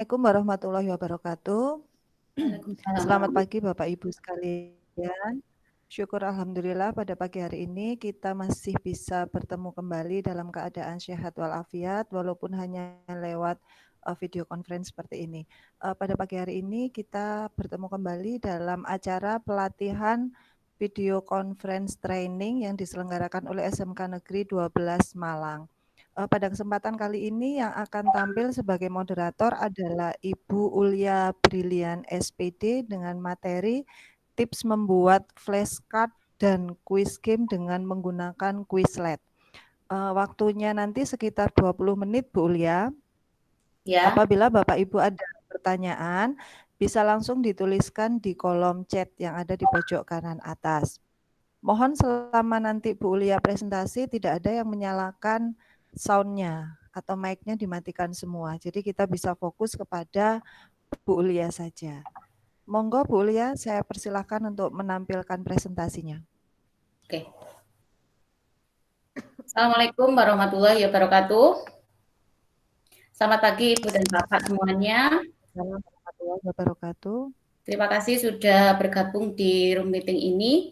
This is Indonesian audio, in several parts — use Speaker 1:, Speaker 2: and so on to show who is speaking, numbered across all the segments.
Speaker 1: Assalamualaikum warahmatullahi wabarakatuh. Selamat pagi Bapak Ibu sekalian. Syukur Alhamdulillah pada pagi hari ini kita masih bisa bertemu kembali dalam keadaan sehat walafiat walaupun hanya lewat video conference seperti ini. Pada pagi hari ini kita bertemu kembali dalam acara pelatihan video conference training yang diselenggarakan oleh SMK Negeri 12 Malang. Pada kesempatan kali ini yang akan tampil sebagai moderator adalah Ibu Ulia Brilian SPD dengan materi tips membuat flashcard dan quiz game dengan menggunakan Quizlet. Waktunya nanti sekitar 20 menit Bu Ulia.
Speaker 2: Ya.
Speaker 1: Apabila Bapak Ibu ada pertanyaan, bisa langsung dituliskan di kolom chat yang ada di pojok kanan atas. Mohon selama nanti Bu Ulia presentasi tidak ada yang menyalakan sound-nya atau mic-nya dimatikan semua. Jadi kita bisa fokus kepada Bu Ulia saja. Monggo Bu Ulia, saya persilahkan untuk menampilkan presentasinya.
Speaker 2: Oke. Assalamualaikum warahmatullahi wabarakatuh. Selamat pagi Ibu dan Bapak semuanya.
Speaker 1: Assalamualaikum warahmatullahi wabarakatuh.
Speaker 2: Terima kasih sudah bergabung di room meeting ini.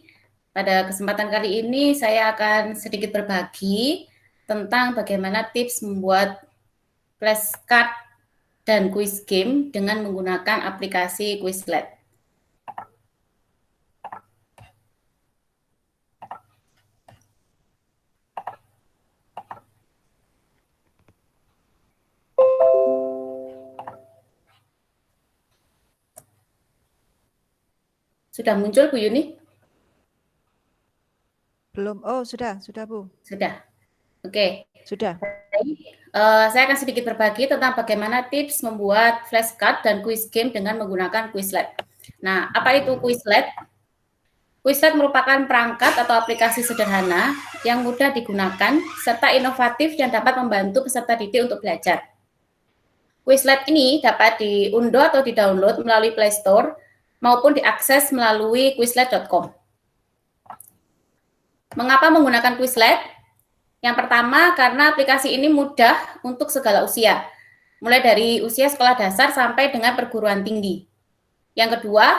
Speaker 2: Pada kesempatan kali ini saya akan sedikit berbagi tentang bagaimana tips membuat flashcard dan quiz game dengan menggunakan aplikasi Quizlet. Sudah muncul Bu Yuni?
Speaker 1: Belum. Oh, sudah Bu.
Speaker 2: Sudah. Oke.
Speaker 1: Sudah.
Speaker 2: Saya akan sedikit berbagi tentang bagaimana tips membuat flashcard dan quiz game dengan menggunakan Quizlet. Nah, apa itu Quizlet? Quizlet merupakan perangkat atau aplikasi sederhana yang mudah digunakan serta inovatif yang dapat membantu peserta didik untuk belajar. Quizlet ini dapat diunduh atau didownload melalui Play Store maupun diakses melalui quizlet.com. Mengapa menggunakan Quizlet? Yang pertama, karena aplikasi ini mudah untuk segala usia, mulai dari usia sekolah dasar sampai dengan perguruan tinggi. Yang kedua,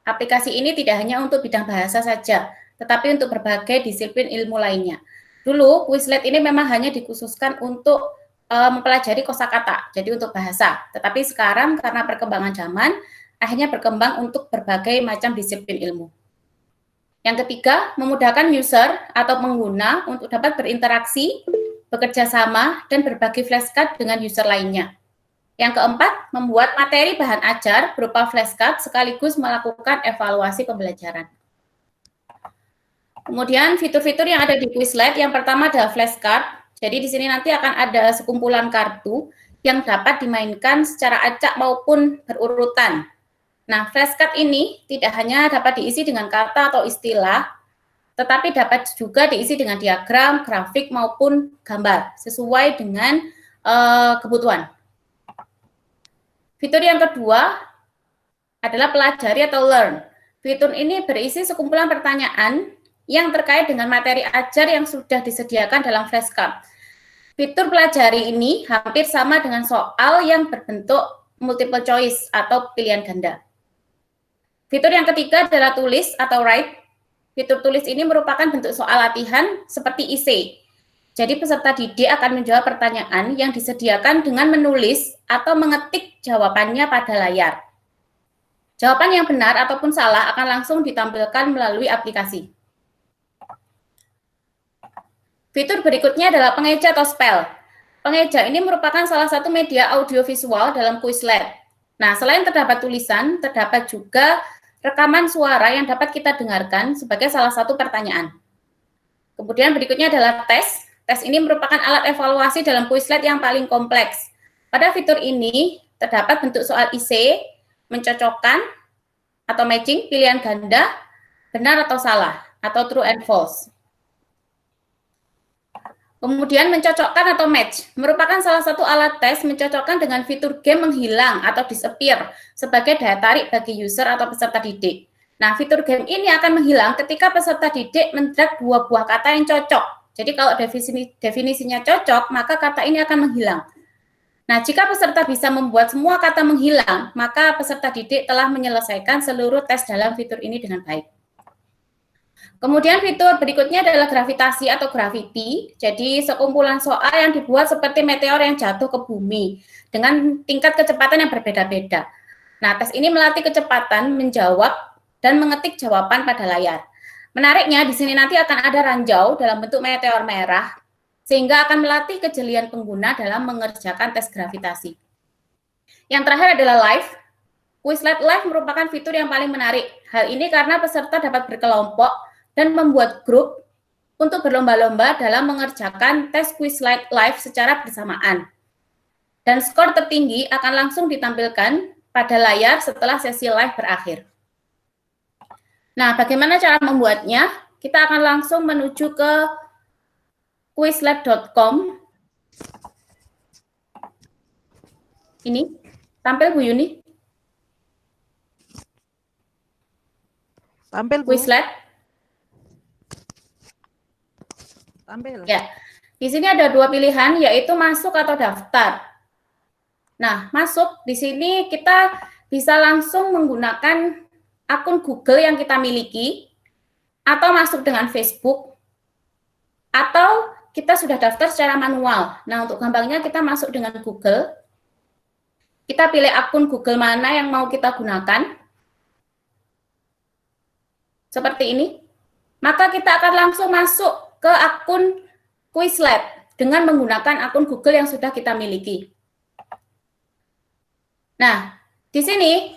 Speaker 2: aplikasi ini tidak hanya untuk bidang bahasa saja, tetapi untuk berbagai disiplin ilmu lainnya. Dulu, Quizlet ini memang hanya dikhususkan untuk mempelajari kosakata, jadi untuk bahasa. Tetapi sekarang karena perkembangan zaman, akhirnya berkembang untuk berbagai macam disiplin ilmu. Yang ketiga, memudahkan user atau pengguna untuk dapat berinteraksi, bekerja sama, dan berbagi flashcard dengan user lainnya. Yang keempat, membuat materi bahan ajar berupa flashcard sekaligus melakukan evaluasi pembelajaran. Kemudian fitur-fitur yang ada di Quizlet, yang pertama adalah flashcard. Jadi di sini nanti akan ada sekumpulan kartu yang dapat dimainkan secara acak maupun berurutan. Nah, flashcard ini tidak hanya dapat diisi dengan kata atau istilah, tetapi dapat juga diisi dengan diagram, grafik, maupun gambar, sesuai dengan kebutuhan. Fitur yang kedua adalah pelajari atau learn. Fitur ini berisi sekumpulan pertanyaan yang terkait dengan materi ajar yang sudah disediakan dalam flashcard. Fitur pelajari ini hampir sama dengan soal yang berbentuk multiple choice atau pilihan ganda. Fitur yang ketiga adalah tulis atau write. Fitur tulis ini merupakan bentuk soal latihan seperti essay. Jadi peserta didik akan menjawab pertanyaan yang disediakan dengan menulis atau mengetik jawabannya pada layar. Jawaban yang benar ataupun salah akan langsung ditampilkan melalui aplikasi. Fitur berikutnya adalah pengeja atau spell. Pengeja ini merupakan salah satu media audiovisual dalam Quizlet. Nah, selain terdapat tulisan, terdapat juga rekaman suara yang dapat kita dengarkan sebagai salah satu pertanyaan. Kemudian berikutnya adalah tes. Tes ini merupakan alat evaluasi dalam Quizlet yang paling kompleks. Pada fitur ini terdapat bentuk soal essay, mencocokkan atau matching pilihan ganda, benar atau salah, atau true and false. Kemudian mencocokkan atau match merupakan salah satu alat tes mencocokkan dengan fitur game menghilang atau disappear sebagai daya tarik bagi user atau peserta didik. Nah, fitur game ini akan menghilang ketika peserta didik mendrag dua buah kata yang cocok. Jadi kalau definisinya cocok, maka kata ini akan menghilang. Nah, jika peserta bisa membuat semua kata menghilang, maka peserta didik telah menyelesaikan seluruh tes dalam fitur ini dengan baik. Kemudian fitur berikutnya adalah gravitasi atau gravity. Jadi sekumpulan soal yang dibuat seperti meteor yang jatuh ke bumi dengan tingkat kecepatan yang berbeda-beda. Nah, tes ini melatih kecepatan menjawab dan mengetik jawaban pada layar. Menariknya, di sini nanti akan ada ranjau dalam bentuk meteor merah, sehingga akan melatih kejelian pengguna dalam mengerjakan tes gravitasi. Yang terakhir adalah live. Quizlet Live merupakan fitur yang paling menarik. Hal ini karena peserta dapat berkelompok dan membuat grup untuk berlomba-lomba dalam mengerjakan tes Quizlet Live secara bersamaan. Dan skor tertinggi akan langsung ditampilkan pada layar setelah sesi live berakhir. Nah, bagaimana cara membuatnya? Kita akan langsung menuju ke quizlet.com. Ini, tampil Bu Yuni?
Speaker 1: Tampil, Bu.
Speaker 2: Quizlet.
Speaker 1: Tampil.
Speaker 2: Ya, di sini ada dua pilihan, yaitu masuk atau daftar. Nah, masuk di sini kita bisa langsung menggunakan akun Google yang kita miliki, atau masuk dengan Facebook, atau kita sudah daftar secara manual. Nah, untuk gampangnya kita masuk dengan Google. Kita pilih akun Google mana yang mau kita gunakan. Seperti ini. Maka kita akan langsung masuk ke akun Quizlet dengan menggunakan akun Google yang sudah kita miliki. Nah, di sini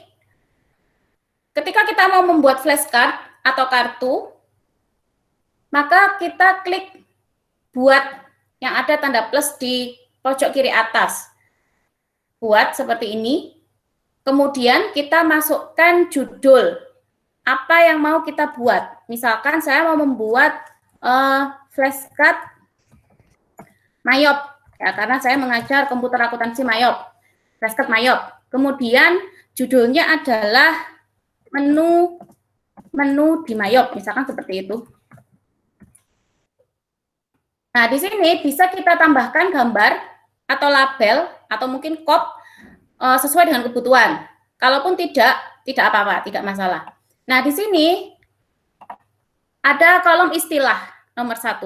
Speaker 2: ketika kita mau membuat flashcard atau kartu, maka kita klik buat yang ada tanda plus di pojok kiri atas. Buat seperti ini. Kemudian kita masukkan judul. Apa yang mau kita buat. Misalkan saya mau membuat flashcard MAYOP. Ya, karena saya mengajar komputer akuntansi MAYOP. Flashcard MAYOP. Kemudian judulnya adalah menu di MAYOP, misalkan seperti itu. Nah, di sini bisa kita tambahkan gambar atau label atau mungkin kop sesuai dengan kebutuhan. Kalaupun tidak apa-apa, tidak masalah. Nah, di sini ada kolom istilah nomor 1.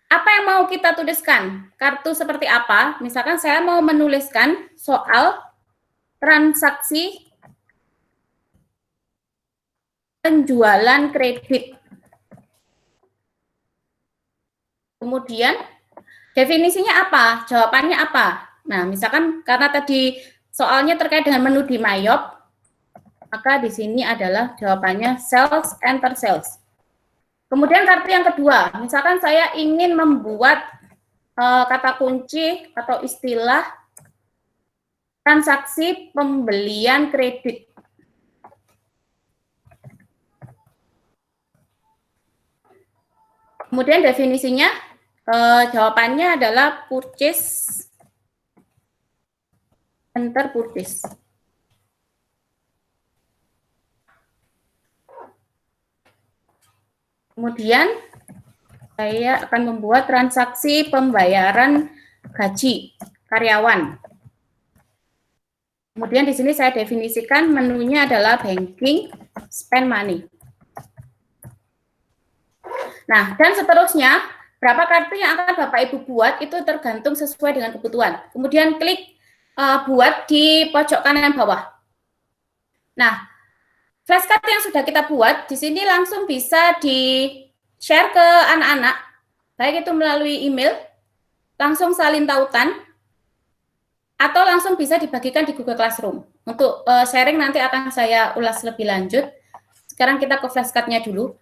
Speaker 2: Apa yang mau kita tuliskan? Kartu seperti apa? Misalkan saya mau menuliskan soal transaksi penjualan kredit. Kemudian definisinya apa? Jawabannya apa? Nah, misalkan karena tadi soalnya terkait dengan menu di MAYOP, maka di sini adalah jawabannya sales, enter sales. Kemudian kartu yang kedua, misalkan saya ingin membuat kata kunci atau istilah transaksi pembelian kredit. Kemudian definisinya, jawabannya adalah purchase, enter purchase. Kemudian saya akan membuat transaksi pembayaran gaji karyawan. Kemudian di sini saya definisikan menunya adalah banking, spend money. Nah, dan seterusnya, berapa kartu yang akan Bapak Ibu buat itu tergantung sesuai dengan kebutuhan. Kemudian klik buat di pojok kanan bawah. Nah, flashcard yang sudah kita buat, di sini langsung bisa di-share ke anak-anak, baik itu melalui email, langsung salin tautan, atau langsung bisa dibagikan di Google Classroom. Untuk sharing nanti akan saya ulas lebih lanjut. Sekarang kita ke flashcard-nya dulu.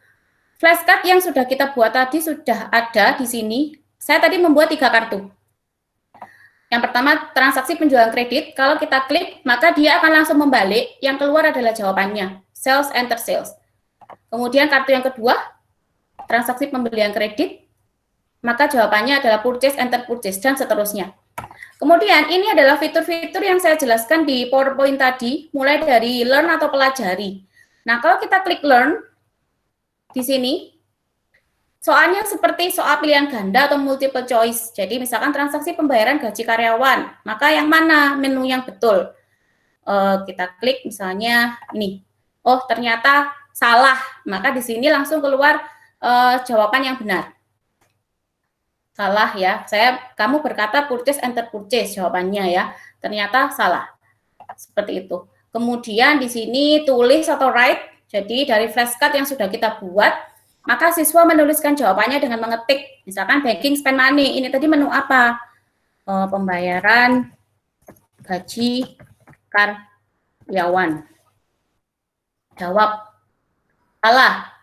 Speaker 2: Flashcard yang sudah kita buat tadi sudah ada di sini. Saya tadi membuat 3 kartu. Yang pertama, transaksi penjualan kredit. Kalau kita klik, maka dia akan langsung membalik. Yang keluar adalah jawabannya. Sales, enter sales. Kemudian kartu yang kedua, transaksi pembelian kredit. Maka jawabannya adalah purchase, enter purchase, dan seterusnya. Kemudian ini adalah fitur-fitur yang saya jelaskan di PowerPoint tadi, mulai dari learn atau pelajari. Nah, kalau kita klik learn, di sini, soalnya seperti soal pilihan ganda atau multiple choice. Jadi misalkan transaksi pembayaran gaji karyawan, maka yang mana menu yang betul? Kita klik misalnya ini. Oh, ternyata salah. Maka di sini langsung keluar jawaban yang benar. Salah ya. Kamu berkata purchase enter purchase jawabannya ya. Ternyata salah. Seperti itu. Kemudian di sini tulis atau write. Jadi dari flashcard yang sudah kita buat, maka siswa menuliskan jawabannya dengan mengetik, misalkan banking spend money. Ini tadi menu apa? Pembayaran gaji karyawan. Jawab salah.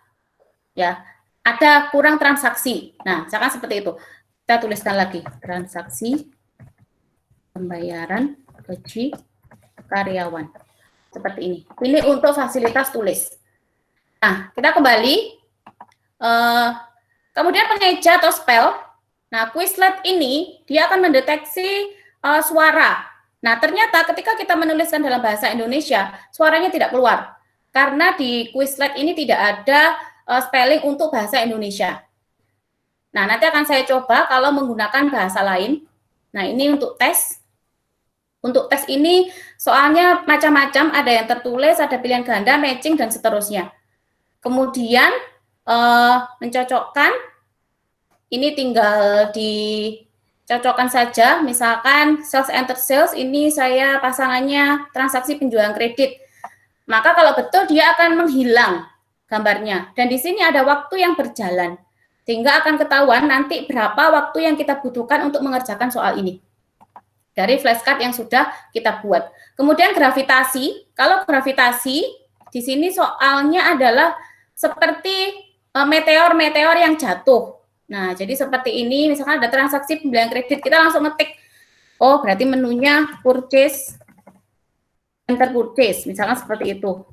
Speaker 2: Ya, ada kurang transaksi. Nah, misalkan seperti itu. Kita tuliskan lagi transaksi pembayaran gaji karyawan. Seperti ini. Ini untuk fasilitas tulis. Nah, kita kembali. Kemudian pengeja atau spell. Nah, Quizlet ini dia akan mendeteksi suara. Nah, ternyata ketika kita menuliskan dalam bahasa Indonesia, suaranya tidak keluar. Karena di Quizlet ini tidak ada spelling untuk bahasa Indonesia. Nah, nanti akan saya coba kalau menggunakan bahasa lain. Nah, ini untuk tes. Untuk tes ini soalnya macam-macam, ada yang tertulis, ada pilihan ganda, matching, dan seterusnya. Kemudian mencocokkan, ini tinggal dicocokkan saja, misalkan sales enter sales, ini saya pasangannya transaksi penjualan kredit. Maka kalau betul dia akan menghilang gambarnya. Dan di sini ada waktu yang berjalan, sehingga akan ketahuan nanti berapa waktu yang kita butuhkan untuk mengerjakan soal ini. Dari flashcard yang sudah kita buat. Kemudian gravitasi, kalau gravitasi, di sini soalnya adalah seperti meteor-meteor yang jatuh. Nah, jadi seperti ini, misalkan ada transaksi pembelian kredit, kita langsung ngetik, oh berarti menunya purchase, enter purchase, misalkan seperti itu.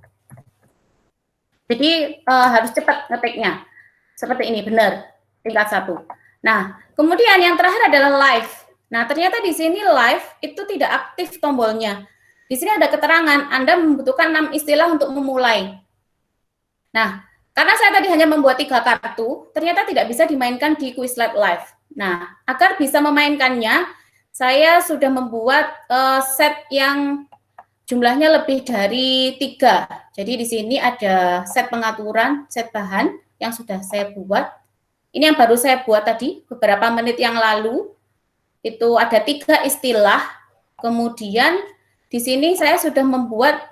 Speaker 2: Jadi harus cepat ngetiknya. Seperti ini, benar, tingkat 1. Nah, kemudian yang terakhir adalah live. Nah, ternyata di sini live itu tidak aktif tombolnya. Di sini ada keterangan, Anda membutuhkan 6 istilah untuk memulai. Nah, karena saya tadi hanya membuat 3 kartu, ternyata tidak bisa dimainkan di Quizlet Live. Nah, agar bisa memainkannya, saya sudah membuat set yang jumlahnya lebih dari 3. Jadi di sini ada set pengaturan, set bahan yang sudah saya buat. Ini yang baru saya buat tadi, beberapa menit yang lalu. Itu ada 3 istilah. Kemudian di sini saya sudah membuat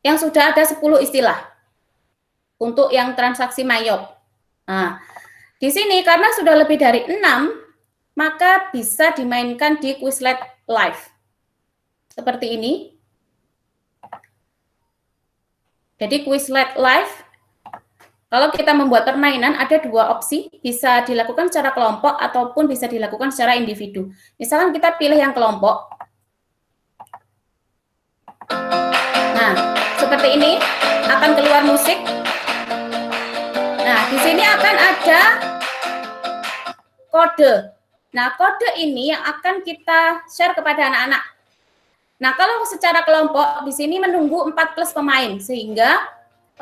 Speaker 2: yang sudah ada 10 istilah untuk yang transaksi Mayop. Nah, di sini karena sudah lebih dari 6, maka bisa dimainkan di Quizlet Live. Seperti ini. Jadi Quizlet Live, kalau kita membuat permainan ada 2 opsi, bisa dilakukan secara kelompok ataupun bisa dilakukan secara individu. Misalkan kita pilih yang kelompok. Nah, seperti ini akan keluar musik. Nah, di sini akan ada kode. Nah, kode ini yang akan kita share kepada anak-anak. Nah, kalau secara kelompok, di sini menunggu 4 plus pemain, sehingga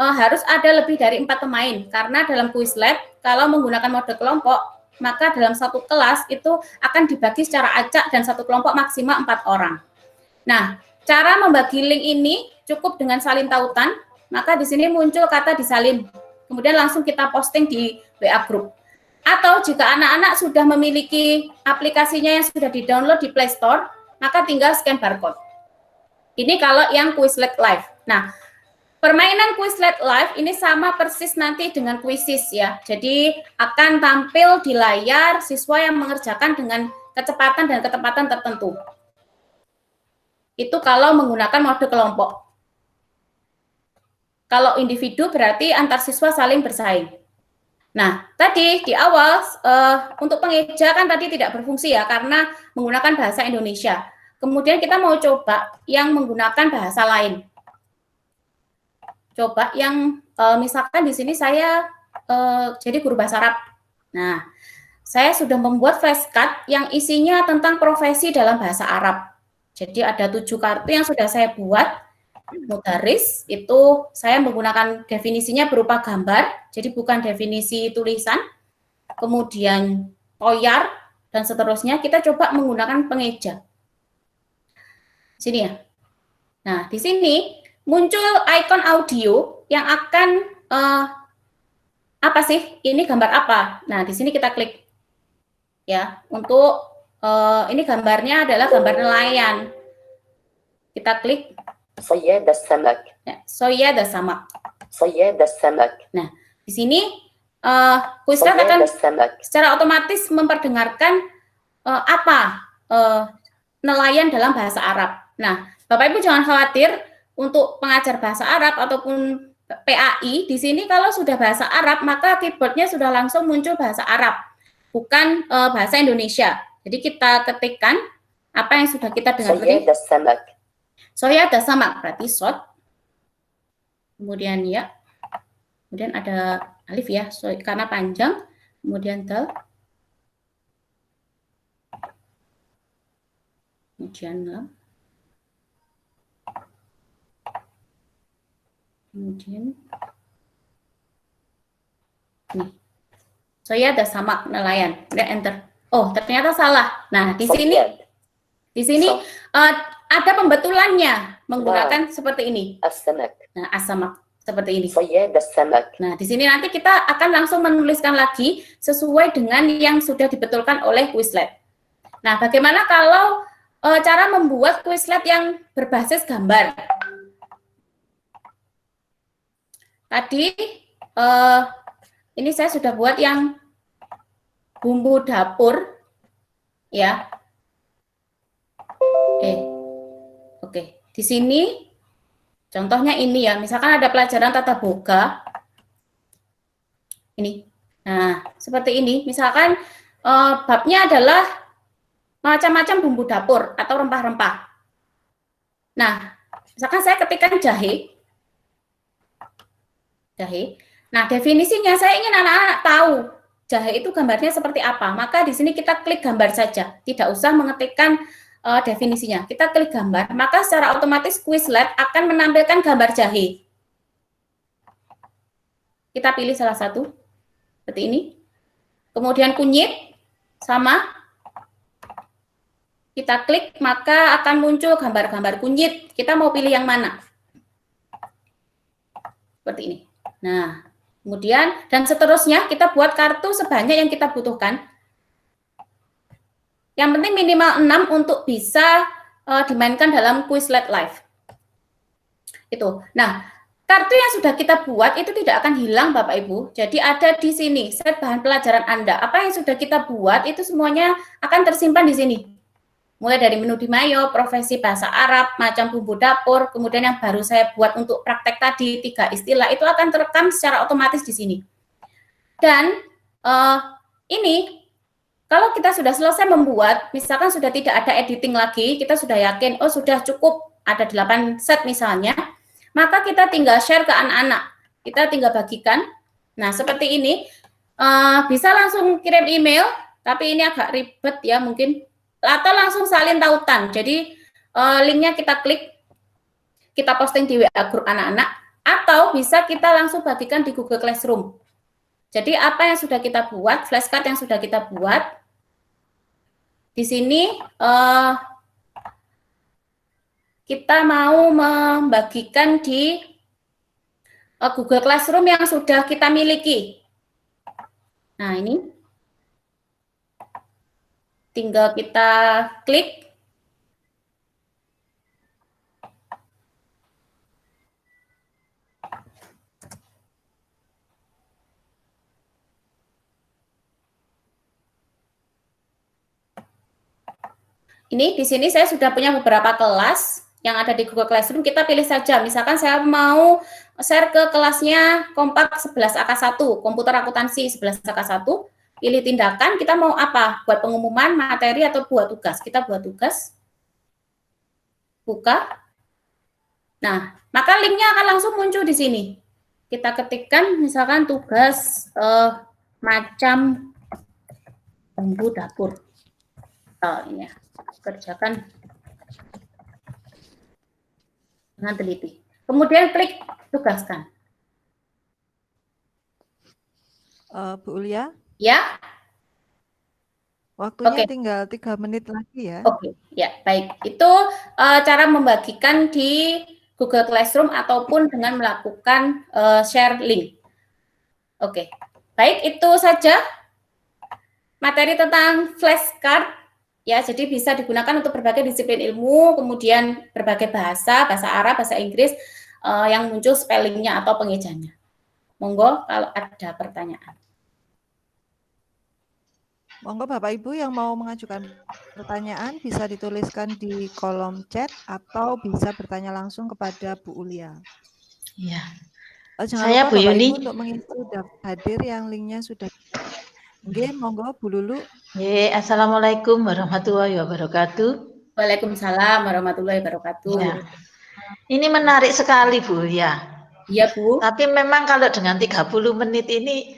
Speaker 2: harus ada lebih dari 4 pemain. Karena dalam Quizlet, kalau menggunakan mode kelompok, maka dalam satu kelas itu akan dibagi secara acak dan satu kelompok maksimal 4 orang. Nah, cara membagi link ini cukup dengan salin tautan, maka di sini muncul kata disalin. Kemudian langsung kita posting di WA Group. Atau jika anak-anak sudah memiliki aplikasinya yang sudah di-download di Play Store, maka tinggal scan barcode. Ini kalau yang Quizlet Live. Nah, permainan Quizlet Live ini sama persis nanti dengan Quizizz ya. Jadi akan tampil di layar siswa yang mengerjakan dengan kecepatan dan ketepatan tertentu. Itu kalau menggunakan mode kelompok. Kalau individu berarti antar siswa saling bersaing. Nah, tadi di awal untuk pengeja kan tadi tidak berfungsi ya karena menggunakan bahasa Indonesia. Kemudian kita mau coba yang menggunakan bahasa lain. Coba yang misalkan di sini saya jadi guru bahasa Arab. Nah, saya sudah membuat flashcard yang isinya tentang profesi dalam bahasa Arab. Jadi ada 7 kartu yang sudah saya buat. Mudaris itu saya menggunakan definisinya berupa gambar, jadi bukan definisi tulisan. Kemudian toyar dan seterusnya kita coba menggunakan pengeja. Sini ya. Nah, di sini muncul icon audio yang akan apa sih? Ini gambar apa? Nah, di sini kita klik ya. Untuk ini gambarnya adalah gambar nelayan. Kita klik
Speaker 3: صياد السمك.
Speaker 2: ya, صياد السمك.
Speaker 3: صياد السمك.
Speaker 2: Nah, di sini Quizlet akan secara otomatis memperdengarkan apa nelayan dalam bahasa Arab. Nah, Bapak Ibu jangan khawatir untuk pengajar bahasa Arab ataupun PAI di sini kalau sudah bahasa Arab maka keyboardnya sudah langsung muncul bahasa Arab, bukan bahasa Indonesia. Jadi kita ketikkan apa yang sudah kita dengar tadi. Soya ada sama berarti sod. Kemudian ya. Kemudian ada alif ya, karena panjang. Kemudian dal. Kemudian lam. Kemudian nih. Soya ada sama nelayan. Kemudian enter. Oh, ternyata salah. Nah, di sini ada pembetulannya menggunakan seperti ini. Nah, asamak seperti ini. Nah, di sini nanti kita akan langsung menuliskan lagi sesuai dengan yang sudah dibetulkan oleh Quizlet. Nah, bagaimana kalau cara membuat Quizlet yang berbasis gambar? Tadi ini saya sudah buat yang bumbu dapur, ya. Oke, di sini contohnya ini ya, misalkan ada pelajaran tata boga, ini. Nah, seperti ini, misalkan babnya adalah macam-macam bumbu dapur atau rempah-rempah. Nah, misalkan saya ketikkan jahe. Nah, definisinya saya ingin anak-anak tahu jahe itu gambarnya seperti apa. Maka di sini kita klik gambar saja, tidak usah mengetikkan definisinya. Kita klik gambar, maka secara otomatis Quizlet akan menampilkan gambar jahe. Kita pilih salah satu, seperti ini. Kemudian kunyit, sama. Kita klik, maka akan muncul gambar-gambar kunyit. Kita mau pilih yang mana? Seperti ini. Nah, kemudian, dan seterusnya kita buat kartu sebanyak yang kita butuhkan. Yang penting minimal 6 untuk bisa dimainkan dalam Quizlet Live. Itu. Nah, kartu yang sudah kita buat itu tidak akan hilang Bapak Ibu. Jadi ada di sini set bahan pelajaran Anda. Apa yang sudah kita buat itu semuanya akan tersimpan di sini. Mulai dari menu di Mayo, profesi bahasa Arab, macam bumbu dapur, kemudian yang baru saya buat untuk praktek tadi 3 istilah itu akan terekam secara otomatis di sini. Dan ini kalau kita sudah selesai membuat, misalkan sudah tidak ada editing lagi, kita sudah yakin, oh sudah cukup, ada 8 set misalnya, maka kita tinggal share ke anak-anak. Kita tinggal bagikan. Nah, seperti ini, bisa langsung kirim email, tapi ini agak ribet ya mungkin, atau langsung salin tautan. Jadi, linknya kita klik, kita posting di WA grup anak-anak, atau bisa kita langsung bagikan di Google Classroom. Jadi, apa yang sudah kita buat, flashcard yang sudah kita buat, di sini kita mau membagikan di Google Classroom yang sudah kita miliki. Nah, ini tinggal kita klik. Ini di sini saya sudah punya beberapa kelas yang ada di Google Classroom. Kita pilih saja. Misalkan saya mau share ke kelasnya Kompak 11AK1, komputer akuntansi 11AK1. Pilih tindakan, kita mau apa? Buat pengumuman, materi, atau buat tugas. Kita buat tugas. Buka. Nah, maka linknya akan langsung muncul di sini. Kita ketikkan misalkan tugas macam bumbu dapur. Oh, ini ya. Kerjakan dengan teliti. Kemudian klik tugaskan.
Speaker 1: Bu Ulia,
Speaker 2: Ya,
Speaker 1: waktunya
Speaker 2: oke.
Speaker 1: tinggal 3 menit lagi ya.
Speaker 2: Oke, ya baik. Itu cara membagikan di Google Classroom ataupun dengan melakukan share link. Oke, baik itu saja materi tentang flashcard. Ya, jadi bisa digunakan untuk berbagai disiplin ilmu, kemudian berbagai bahasa, bahasa Arab, bahasa Inggris yang muncul spellingnya atau pengejanya. Monggo kalau ada pertanyaan.
Speaker 1: Monggo Bapak Ibu yang mau mengajukan pertanyaan bisa dituliskan di kolom chat atau bisa bertanya langsung kepada Bu Ulia.
Speaker 4: Iya.
Speaker 1: Jangan
Speaker 4: Saya
Speaker 1: lupa
Speaker 4: Bu
Speaker 1: Bapak
Speaker 4: Yuni.
Speaker 1: Ibu untuk mengisi daftar hadir yang linknya sudah. Oke, monggo Bu Lulu.
Speaker 4: Assalamualaikum warahmatullahi wabarakatuh.
Speaker 2: Waalaikumsalam warahmatullahi wabarakatuh.
Speaker 4: Ya. Ini menarik sekali Bu ya.
Speaker 2: Iya Bu.
Speaker 4: Tapi memang kalau dengan 30 menit ini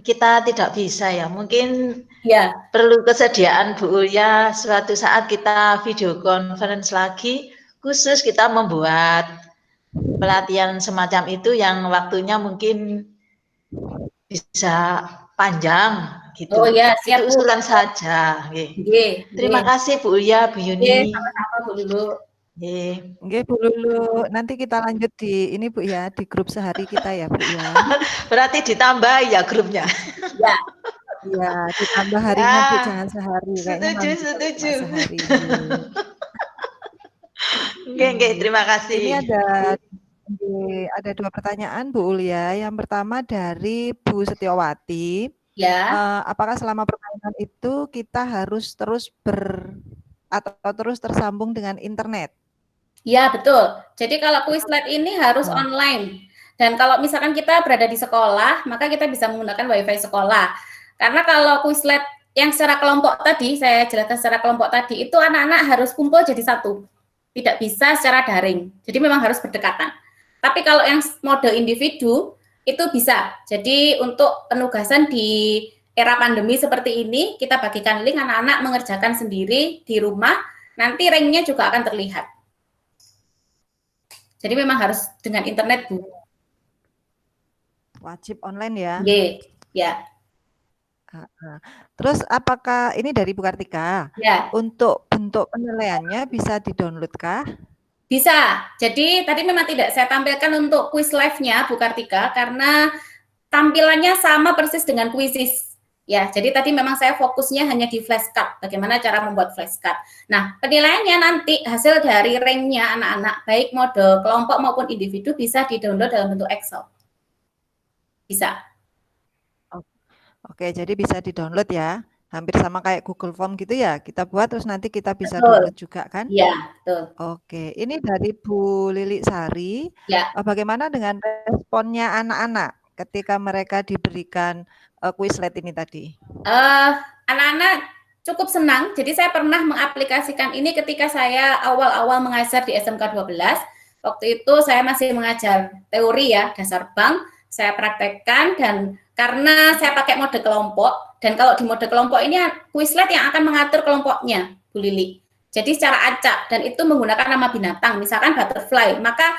Speaker 4: kita tidak bisa ya. Mungkin
Speaker 2: ya,
Speaker 4: perlu kesediaan Bu ya. Suatu saat kita video conference lagi, khusus kita membuat pelatihan semacam itu yang waktunya mungkin bisa panjang gitu.
Speaker 2: Oh ya, siap
Speaker 4: itu
Speaker 2: Bu.
Speaker 4: usulan saja. Terima kasih Bu ya, Bu Yuni.
Speaker 2: Sama-sama Bu Lulu.
Speaker 1: Oke Bu Lulu, nanti kita lanjut di ini Bu ya, di grup sehari kita ya Bu ya.
Speaker 4: Berarti ditambah ya grupnya.
Speaker 2: Ya.
Speaker 1: Iya, ditambah harinya Bu, jangan sehari. Kayaknya
Speaker 4: Setuju.
Speaker 1: Sehari.
Speaker 4: Oke, terima kasih.
Speaker 1: Ini ada 2 pertanyaan Bu Ulia. Yang pertama dari Bu Setiawati.
Speaker 2: Ya.
Speaker 1: Apakah selama permainan itu kita harus terus atau terus tersambung dengan internet?
Speaker 2: Ya, betul. Jadi kalau Quizlet ini harus online. Dan kalau misalkan kita berada di sekolah, maka kita bisa menggunakan WiFi sekolah. Karena kalau Quizlet yang secara kelompok tadi, saya jelaskan secara kelompok tadi, itu anak-anak harus kumpul jadi satu. Tidak bisa secara daring. Jadi memang harus berdekatan. Tapi kalau yang mode individu, itu bisa. Jadi untuk penugasan di era pandemi seperti ini, kita bagikan link, anak-anak mengerjakan sendiri di rumah, nanti ranknya juga akan terlihat. Jadi memang harus dengan internet, Bu.
Speaker 1: Wajib online ya?
Speaker 2: Ya.
Speaker 1: Terus apakah ini dari Bu Kartika?
Speaker 2: Ya.
Speaker 1: Untuk bentuk penilaiannya bisa di-download kah?
Speaker 2: Bisa. Jadi tadi memang tidak saya tampilkan untuk quiz live-nya Bu Kartika karena tampilannya sama persis dengan Quizizz. Ya, jadi tadi memang saya fokusnya hanya di flashcard, bagaimana cara membuat flashcard. Nah, penilaiannya nanti hasil dari ranknya anak-anak, baik mode kelompok maupun individu bisa di-download dalam bentuk Excel. Bisa.
Speaker 1: Oke, jadi bisa di-download ya. Hampir sama kayak Google Form gitu ya. Kita buat terus nanti kita bisa download juga kan?
Speaker 2: Iya, betul.
Speaker 1: Oke, ini dari Bu Lili Sari.
Speaker 2: Ya.
Speaker 1: Bagaimana dengan responnya anak-anak ketika mereka diberikan Quizlet ini tadi?
Speaker 2: Anak-anak cukup senang. Jadi saya pernah mengaplikasikan ini ketika saya awal-awal mengajar di SMK 12. Waktu itu saya masih mengajar teori ya, dasar bank. Saya praktekkan dan karena saya pakai mode kelompok, dan kalau di mode kelompok ini Quizlet yang akan mengatur kelompoknya, Bu Lili. Jadi secara acak, dan itu menggunakan nama binatang, misalkan butterfly. Maka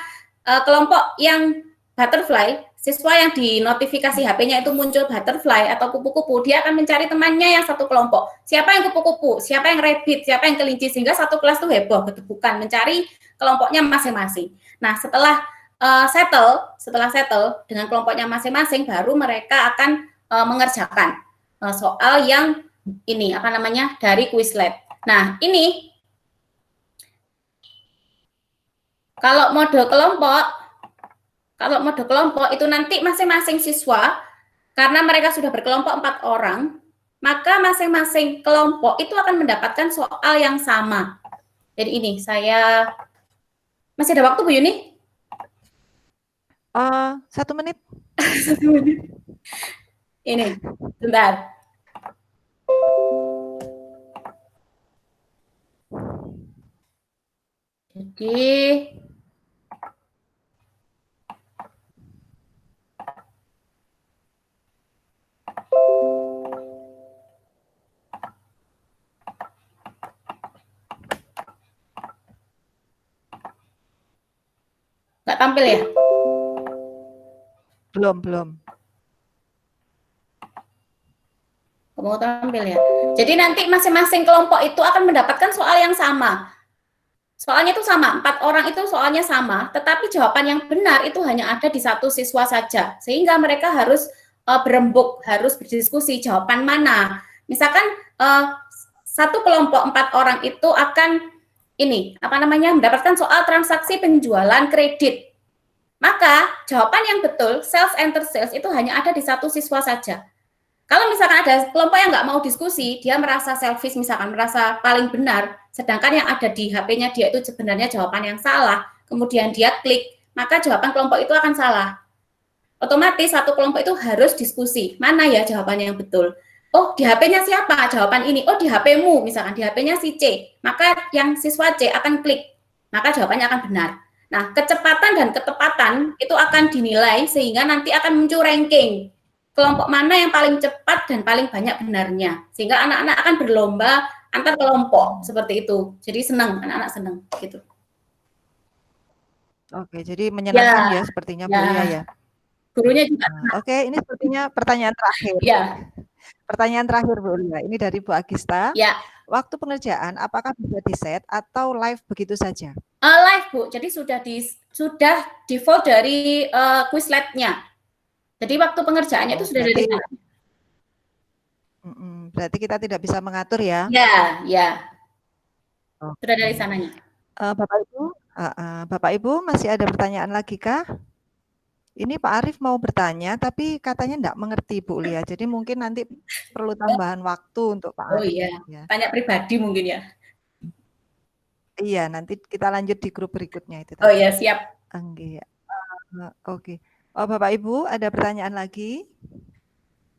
Speaker 2: kelompok yang butterfly, siswa yang di notifikasi HP-nya itu muncul butterfly atau kupu-kupu, dia akan mencari temannya yang satu kelompok. Siapa yang kupu-kupu, siapa yang rabbit, siapa yang kelinci, sehingga satu kelas itu heboh, kedebukan, mencari kelompoknya masing-masing. Nah, setelah settle dengan kelompoknya masing-masing, baru mereka akan mengerjakan soal yang ini apa namanya dari Quizlet. Nah, ini kalau mode kelompok itu nanti masing-masing siswa, karena mereka sudah berkelompok 4 orang, maka masing-masing kelompok itu akan mendapatkan soal yang sama. Jadi ini saya masih ada waktu Bu Yuni?
Speaker 1: 1 menit.
Speaker 2: 1 menit. Ini, bentar. Jadi Nggak tampil ya?
Speaker 1: Belum.
Speaker 2: Mau tampil ya. Jadi nanti masing-masing kelompok itu akan mendapatkan soal yang sama. Soalnya itu sama, 4 orang itu soalnya sama, tetapi jawaban yang benar itu hanya ada di satu siswa saja. Sehingga mereka harus berembuk, harus berdiskusi jawaban mana. Misalkan satu kelompok 4 orang itu akan mendapatkan soal transaksi penjualan kredit. Maka jawaban yang betul, sales enter sales itu hanya ada di satu siswa saja. Kalau misalkan ada kelompok yang nggak mau diskusi, dia merasa selfish, misalkan merasa paling benar, sedangkan yang ada di HP-nya dia itu sebenarnya jawaban yang salah, kemudian dia klik, maka jawaban kelompok itu akan salah. Otomatis satu kelompok itu harus diskusi, mana ya jawabannya yang betul. Oh, di HP-nya siapa? Jawaban ini. Oh, di HP-mu, misalkan di HP-nya si C. Maka yang siswa C akan klik, maka jawabannya akan benar. Nah, kecepatan dan ketepatan itu akan dinilai sehingga nanti akan muncul ranking. Kelompok mana yang paling cepat dan paling banyak benarnya. Sehingga anak-anak akan berlomba antar kelompok, seperti itu. Jadi senang, anak-anak senang, gitu.
Speaker 1: Oke, jadi menyenangkan ya sepertinya Bu Lia ya.
Speaker 2: Gurunya juga.
Speaker 1: Oke, ini sepertinya pertanyaan terakhir.
Speaker 2: Ya.
Speaker 1: Pertanyaan terakhir Bu Lia, ini dari Bu Agista.
Speaker 2: Ya.
Speaker 1: Waktu pengerjaan apakah bisa di-set atau live begitu saja?
Speaker 2: Live Bu, jadi sudah default dari Quizlet-nya. Jadi waktu pengerjaannya itu sudah dari sana.
Speaker 1: Berarti kita tidak bisa mengatur ya?
Speaker 2: Ya. Sudah dari sananya.
Speaker 1: Bapak Ibu masih ada pertanyaan lagi kah? Ini Pak Arief mau bertanya, tapi katanya enggak mengerti Bu Lia. Jadi mungkin nanti perlu tambahan waktu untuk Pak Arief.
Speaker 2: Oh iya, ya. Tanya pribadi mungkin ya.
Speaker 1: Iya, nanti kita lanjut di grup berikutnya itu.
Speaker 2: Oh iya, siap.
Speaker 1: Oke. Oh, Bapak Ibu ada pertanyaan lagi?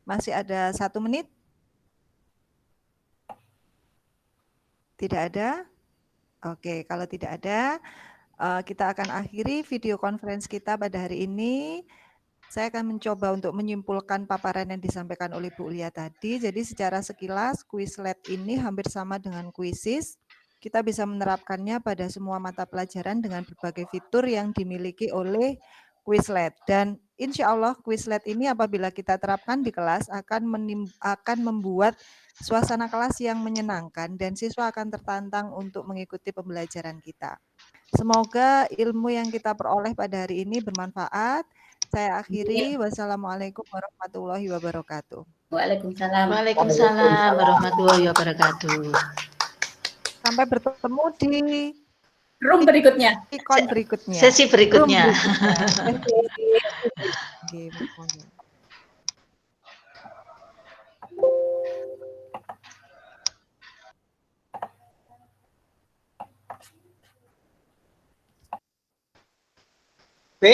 Speaker 1: Masih ada 1 menit? Tidak ada? Oke, kalau tidak ada, kita akan akhiri video conference kita pada hari ini. Saya akan mencoba untuk menyimpulkan paparan yang disampaikan oleh Bu Lia tadi. Jadi secara sekilas, Quizlet ini hampir sama dengan Quizizz. Kita bisa menerapkannya pada semua mata pelajaran dengan berbagai fitur yang dimiliki oleh Quizlet. Dan insya Allah Quizlet ini apabila kita terapkan di kelas akan membuat suasana kelas yang menyenangkan dan siswa akan tertantang untuk mengikuti pembelajaran kita. Semoga ilmu yang kita peroleh pada hari ini bermanfaat. Saya akhiri. Wassalamualaikum warahmatullahi wabarakatuh.
Speaker 2: Waalaikumsalam.
Speaker 4: Waalaikumsalam warahmatullahi wabarakatuh.
Speaker 1: Sampai bertemu di
Speaker 2: room berikutnya.
Speaker 4: Sesi berikutnya.
Speaker 5: B,